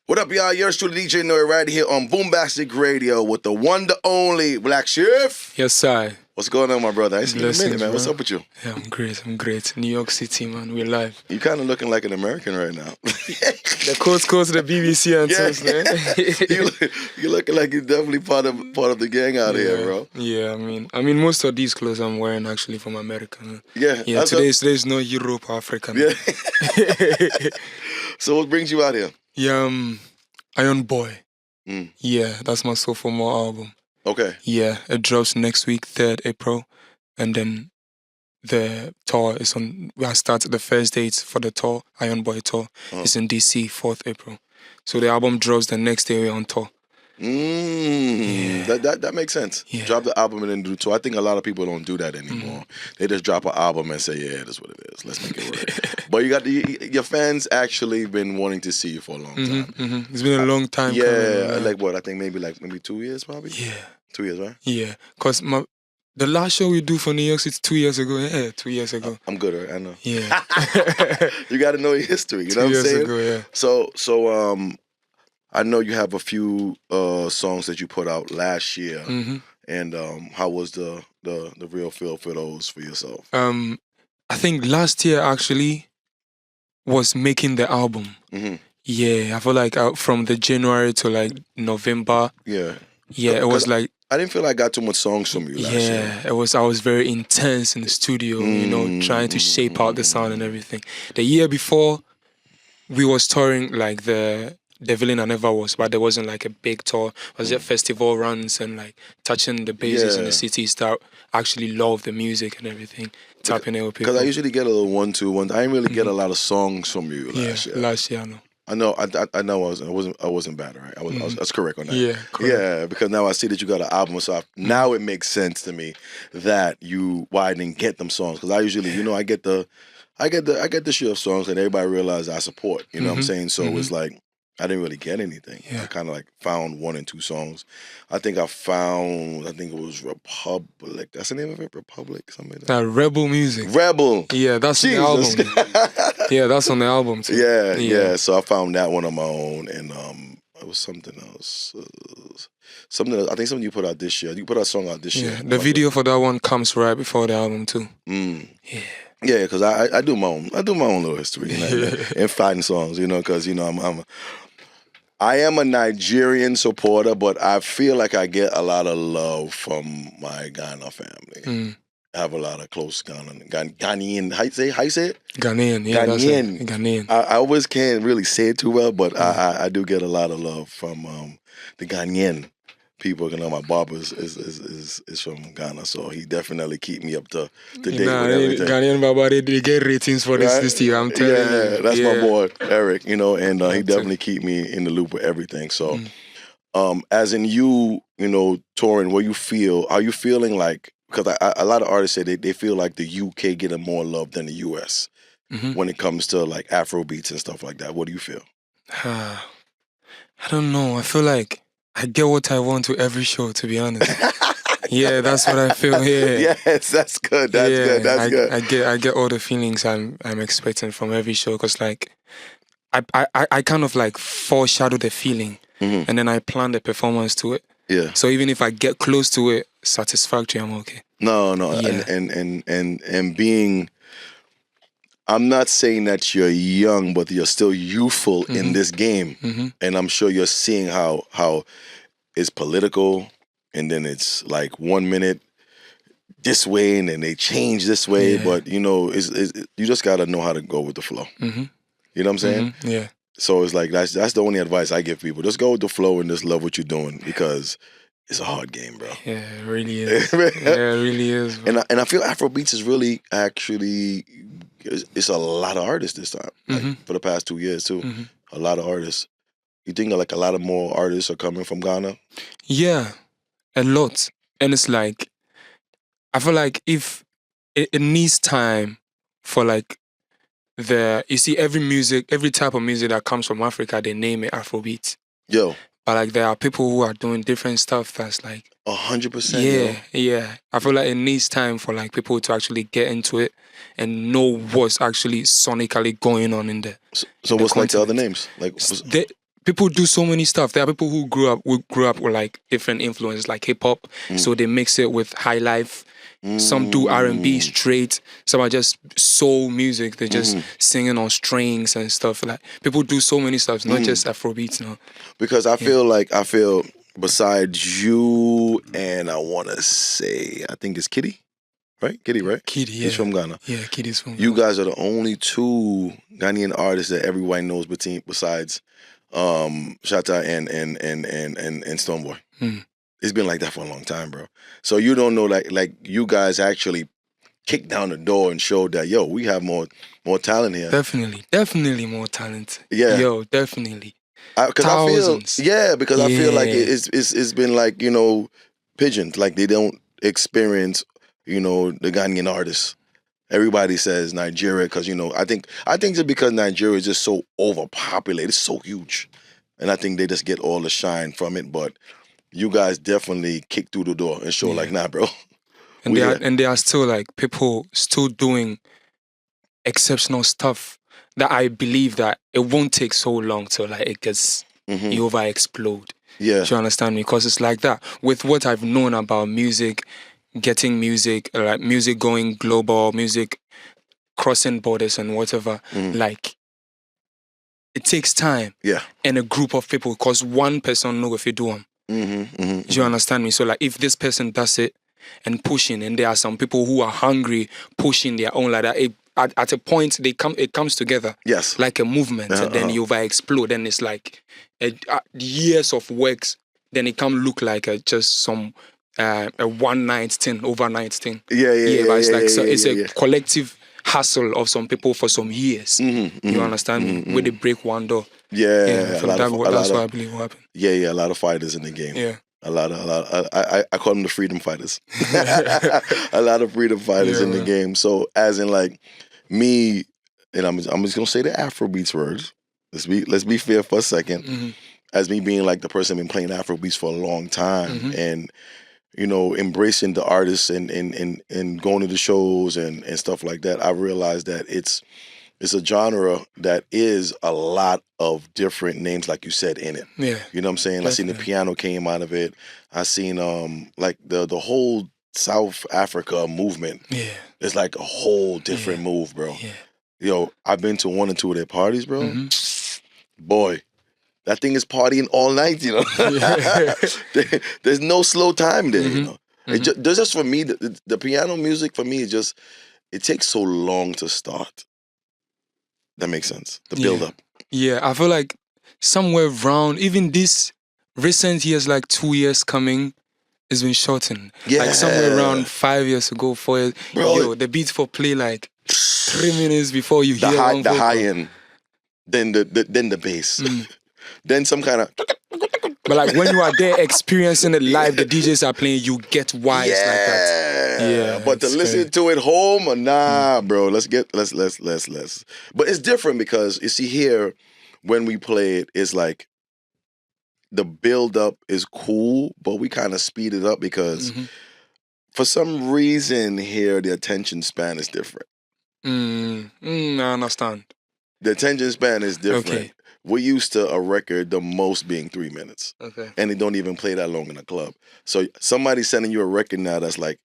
What up, y'all? Yours truly, Djnorie, right here on Bastic Radio with the one, the only Black Chef. Yes, sir. What's going on, my brother? I ain't seen you in a minute, man. Bro. What's up with you? Yeah, I'm great. New York City, man. We're live. You kind of looking like an American right now. The coast to the BBC and yeah. stuff, man. you looking like you're definitely part of the gang out here, bro. Yeah, I mean, most of these clothes I'm wearing actually from America, man. Yeah. Today's no Europe or Africa. Man. Yeah. So what brings you out here? Yeah, Iron Boy. Yeah, that's my sophomore album. Okay. Yeah, it drops next week, 3rd April. And then the tour is on, I started the first dates for the tour, Iron Boy tour. It's in DC, 4th April. So the album drops the next day we're on tour. Yeah. That makes sense. Yeah. Drop the album and then do tour. I think a lot of people don't do that anymore. They just drop an album and say, yeah, that's what it is. Let's make it work. But you got your fans actually been wanting to see you for a long time. It's been a long time. Yeah, like what? I think maybe 2 years probably? Yeah. 2 years, right? Yeah, because the last show we do for New York City 2 years ago. Yeah, 2 years ago. I'm good, right? I know. Yeah. You got to know your history. You know what I'm saying? 2 years ago, yeah. So I know you have a few songs that you put out last year. And how was the real feel for those for yourself? I think last year actually was making the album. Yeah, I feel like from the January to like November. Yeah, it was like I didn't feel like I got too much songs from you last year. Yeah, I was very intense in the studio, trying to shape out the sound and everything. The year before, we was touring like the Villain I Never Was, but there wasn't like a big tour. It was just festival runs and like touching the bases in the cities that actually love the music and everything, tapping it with people. Because I usually get a little 1-2-1. I didn't really get a lot of songs from you last year. Last year, I know. I know I wasn't bad, right? I was correct on that. Yeah, correct. Yeah, because now I see that you got an album, so now it makes sense to me that why I didn't get them songs. Because I usually, I get the share of songs that everybody realizes I support. You know what I'm saying? So it's like I didn't really get anything. Yeah. I kind of like found 1 and 2 songs. I think it was Republic. That's the name of it? Republic? Something like that. Rebel Music. Rebel. Yeah, that's on the album. Yeah, that's on the album too. Yeah. So I found that one on my own, and it was something else. I think something you put out this year. You put a song out this year. The video for that one comes right before the album too. Yeah. Yeah, because I do my own little history and fighting songs, because I am a Nigerian supporter, but I feel like I get a lot of love from my Ghana family. I have a lot of close Ghanaian. How you say it? Ghanaian, yeah. Ghanaian. I always can't really say it too well, but I do get a lot of love from the Ghanaian people. My barber is from Ghana, so he definitely keep me up to date with everything. Ghanaian barber, they get ratings for this year. I'm telling you. That's my boy Eric. And he definitely keep me in the loop with everything. So, as in you, touring, are you feeling like? Because a lot of artists say they feel like the UK getting more love than the US when it comes to like Afro beats and stuff like that. What do you feel? I don't know. I feel like I get what I want to every show, to be honest. Yeah, that's what I feel. Yeah. Yes, that's good. That's good. I get all the feelings I'm expecting from every show, because like I kind of like foreshadow the feeling and then I plan the performance to it. Yeah. So even if I get close to it, satisfactory, I'm okay. No. Yeah. And being, I'm not saying that you're young, but you're still youthful in this game. And I'm sure you're seeing how it's political, and then it's like 1 minute this way, and then they change this way. But you just gotta know how to go with the flow. You know what I'm saying? Yeah. So it's like that's the only advice I give people. Just go with the flow and just love what you're doing, because it's a hard game, bro. Yeah, it really is. Yeah, it really is. Bro. And I feel Afrobeats is really actually, it's a lot of artists this time. Like, for the past 2 years too, a lot of artists. You think like a lot of more artists are coming from Ghana? Yeah, a lot. And it's like, I feel like if it needs time for like you see every type of music that comes from Africa, they name it Afrobeat. Yo. But like there are people who are doing different stuff that's like 100%. Yeah. I feel like it needs time for like people to actually get into it and know what's actually sonically going on in there. So what's like the other names? Like people do so many stuff. There are people who grew up with like different influences, like hip hop. So they mix it with high life. Some do R&B straight. Some are just soul music. They're just singing on strings and stuff. Like people do so many stuff, not just Afrobeats now. Because I feel besides you and I want to say I think it's Kitty, right? Kitty, right? Kitty, yeah. He's from Ghana. Yeah, Kitty's from Ghana. You guys are the only two Ghanaian artists that everyone knows besides Shatta and Stonebwoy. It's been like that for a long time, bro. So you don't know like you guys actually kicked down the door and showed that we have more talent here. Definitely more talent. Yeah, definitely. Because I feel like it's been like pigeons, like they don't experience the Ghanaian artists. Everybody says Nigeria because I think it's because Nigeria is just so overpopulated, it's so huge, and I think they just get all the shine from it. But you guys definitely kick through the door and show like, nah, bro. And there are still like people still doing exceptional stuff that I believe that it won't take so long till like it gets you over explode. Yeah. Do you understand me? Because it's like that. With what I've known about music, getting music, like music going global, music crossing borders and whatever, like it takes time. Yeah. And a group of people, because one person know if you do them. Do you understand me? So like if this person does it and pushing, and there are some people who are hungry pushing their own like that, at a point it comes together. Yes. Like a movement, and then you over explode, and it's like years of works. Then it can look like just some a one night thing, overnight thing. Yeah. But it's like it's a collective hustle of some people for some years. You understand me? Where they break one door. Yeah, that's what I believe will happen. Yeah, a lot of fighters in the game. Yeah. A lot. I call them the freedom fighters. A lot of freedom fighters in the game. So as in like me, and I'm just gonna say the Afrobeats words. Let's be fair for a second. As me being like the person been playing Afrobeats for a long time and embracing the artists and going to the shows and stuff like that, I realized that it's a genre that is a lot of different names, like you said, in it. Yeah. You know what I'm saying? Definitely. I seen the piano came out of it. I seen like the whole South Africa movement. Yeah. It's like a whole different move, bro. Yeah. I've been to one or two of their parties, bro. Boy, that thing is partying all night, There's no slow time there, Just for me, the piano music for me is just, it takes so long to start. That makes sense. The build up. Yeah, I feel like somewhere around, even this recent years, like 2 years coming, it's been shortened. Yeah. Like somewhere around 5 years ago, 4 years. Bro, the beats for play like 3 minutes before you hear the high end, then the bass, then some kind of. But like when you are there experiencing it live, the DJs are playing, you get why it's like that. Yeah. But to listen to it home, or nah, bro. Let's. But it's different because you see here, when we play it, it's like the build up is cool, but we kind of speed it up because for some reason here the attention span is different. I understand. The attention span is different. Okay. We're used to a record, the most being 3 minutes. Okay. And they don't even play that long in a club. So somebody sending you a record now that's like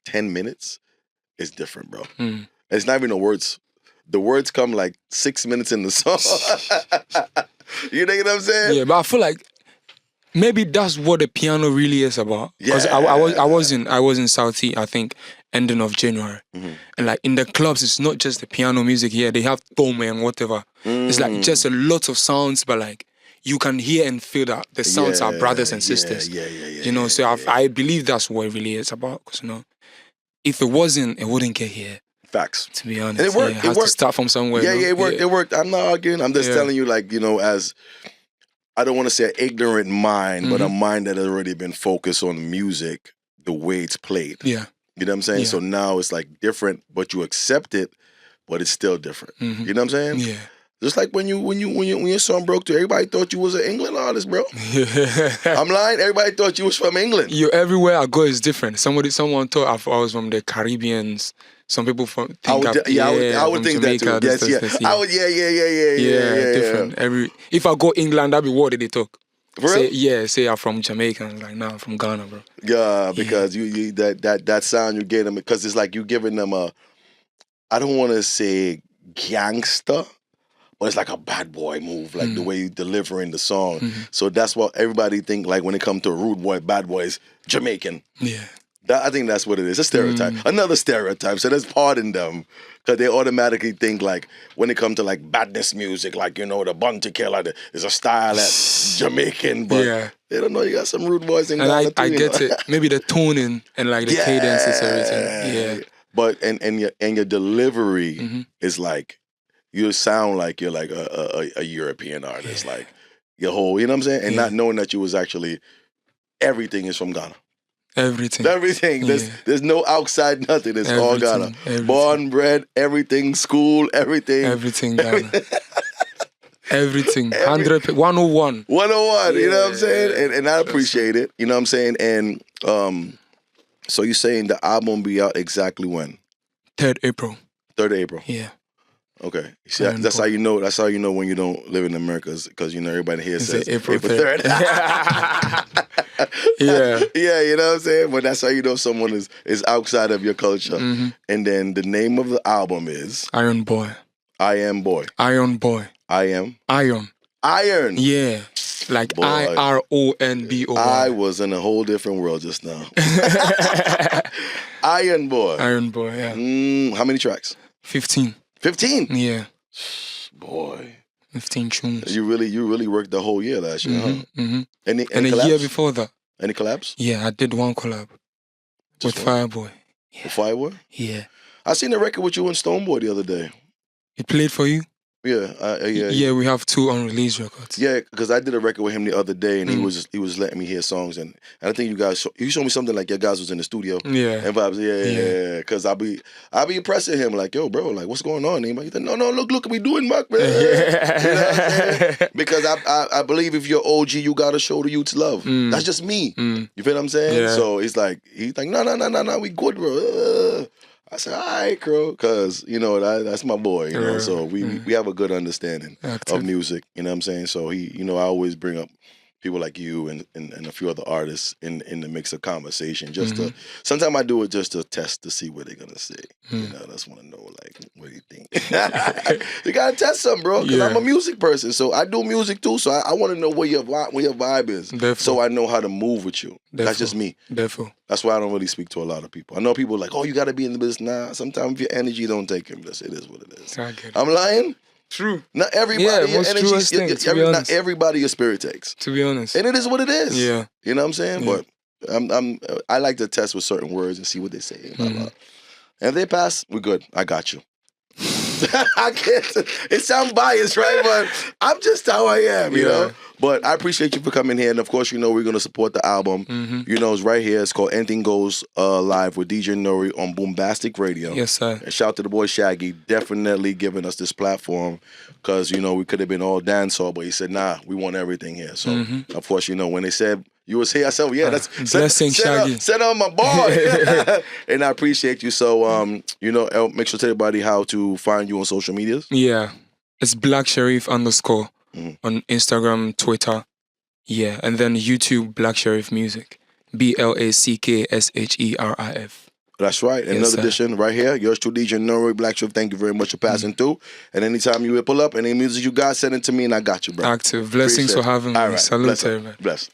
10 minutes is different, bro. It's not even the words. The words come like 6 minutes in the song. You know what I'm saying? Yeah, but I feel like maybe that's what the piano really is about. Because I was in Southie, I think, ending of January. And like in the clubs, it's not just the piano music here. They have tome and whatever. It's like just a lot of sounds, but like you can hear and feel that the sounds are brothers and sisters. So I believe that's what it really is about. Because if it wasn't, it wouldn't get here. Facts. To be honest, and it worked. It has to start from somewhere. Yeah, it worked. It worked. I'm not arguing. I'm just telling you, like, as I don't want to say an ignorant mind, but a mind that has already been focused on music, the way it's played. Yeah. You know what I'm saying? Yeah. So now it's like different, but you accept it, but it's still different. You know what I'm saying? Yeah. Just like when your song broke through, everybody thought you was an England artist, bro. I'm lying. Everybody thought you was from England. Everywhere I go is different. Someone thought I was from the Caribbeans. some people from I would think from that too. Jamaica, Yes, yeah. I would, yeah. different. If I go England, that'd be what did they talk? For real? Say I'm from Jamaica. I'm like, nah, I'm from Ghana, bro. Yeah, because you that sound you get them, because it's like you giving them a, I don't want to say gangster, but it's like a bad boy move, like the way you delivering the song. So that's what everybody think, like when it comes to rude boy, bad boys, Jamaican. Yeah. I think that's what it is. A stereotype. Another stereotype. So let's pardon them, because they automatically think like when it comes to like badness music, like, you know, the Bunty Killer is a style that's Jamaican, but they don't know you got some rude boys in Ghana. And I get it. Maybe the tuning and like the cadences, everything. Yeah. But and your delivery is like, you sound like you're like a European artist, like your whole, you know what I'm saying? And not knowing that you was actually, everything is from Ghana. Everything. There's no outside nothing. It's all Ghana. Born, bred, everything, school, everything. Everything Ghana. Everything. 101. 101, you know what I'm saying? And I appreciate it, you know what I'm saying? And so you're saying the album be out exactly when? 3rd April. 3rd April. Yeah. Okay. See, that's how you know. That's how you know when you don't live in America, because, you know, everybody here says April 3rd. Yeah, you know what I'm saying? But that's how you know someone is outside of your culture. And then the name of the album is Iron Boy. I Am Boy. Iron Boy. I Am Iron. Iron. Yeah. Like IRONBOY. I was in a whole different world just now. Iron Boy. Iron Boy, yeah. How many tracks? 15. 15? Yeah. Boy. 15 tunes. You really worked the whole year last year, huh? Any and collabs? a year before that. Any collabs? Yeah, I did one collab. With Fireboy. Yeah. With Fireboy? Yeah. I seen a record with you and Stoneboy the other day. It played for you? Yeah, Yeah, we have 2 unreleased records. Yeah, because I did a record with him the other day, and he was letting me hear songs, and I think you showed me something like your guys was in the studio. Yeah. And vibes, yeah. Because I'll be impressing him, like, yo, bro, like, what's going on? And he's like, no, look what we doing, Mark, man. You know what I'm saying? Because I believe if you're OG, you gotta show the youths love. That's just me. You feel what I'm saying? Yeah. So he's like, no, we good, bro. I said, all right, bro, because, you know, that's my boy, you know, so we have a good understanding of music, you know what I'm saying? So he, you know, I always bring up people like you and a few other artists in the mix of conversation, just to, sometimes I do it just to test to see what they're going to say, you know, I just want to know, like, what do you think? You got to test something, bro, because I'm a music person, so I do music too, so I want to know where your vibe is, so I know how to move with you. That's just me. That's why I don't really speak to a lot of people. I know people are like, oh, you got to be in the business. Nah, sometimes if your energy don't take him, it is what it is. I'm lying? True. Not everybody your energy, not everybody your spirit takes. To be honest. And it is what it is. Yeah. You know what I'm saying? But I like to test with certain words and see what they say. And if they pass, we're good. I got you. I can't. It sounds biased, right? But I'm just how I am, you know? But I appreciate you for coming here. And of course, you know, we're going to support the album. You know, it's right here. It's called Anything Goes Live with Djnorie on Bastic Radio. Yes, sir. And shout out to the boy Shaggy, definitely giving us this platform, because, you know, we could have been all dancehall, but he said, nah, we want everything here. So, of course, you know, when they said you was here, I said, yeah, that's blessing Shaggy. Send on my boy. And I appreciate you. So, you know, make sure to tell everybody how to find you on social medias. Yeah. It's Black Sherif _ on Instagram, Twitter. Yeah. And then YouTube, Black Sherif Music. BLACKSHERIF. That's right. Another edition right here. Yours truly, Djnorie, Black Sherif. Thank you very much for passing through. And anytime you pull up, any music you got, send it to me and I got you, bro. Active. Blessings for having me. All right. Salute, everybody. Bless.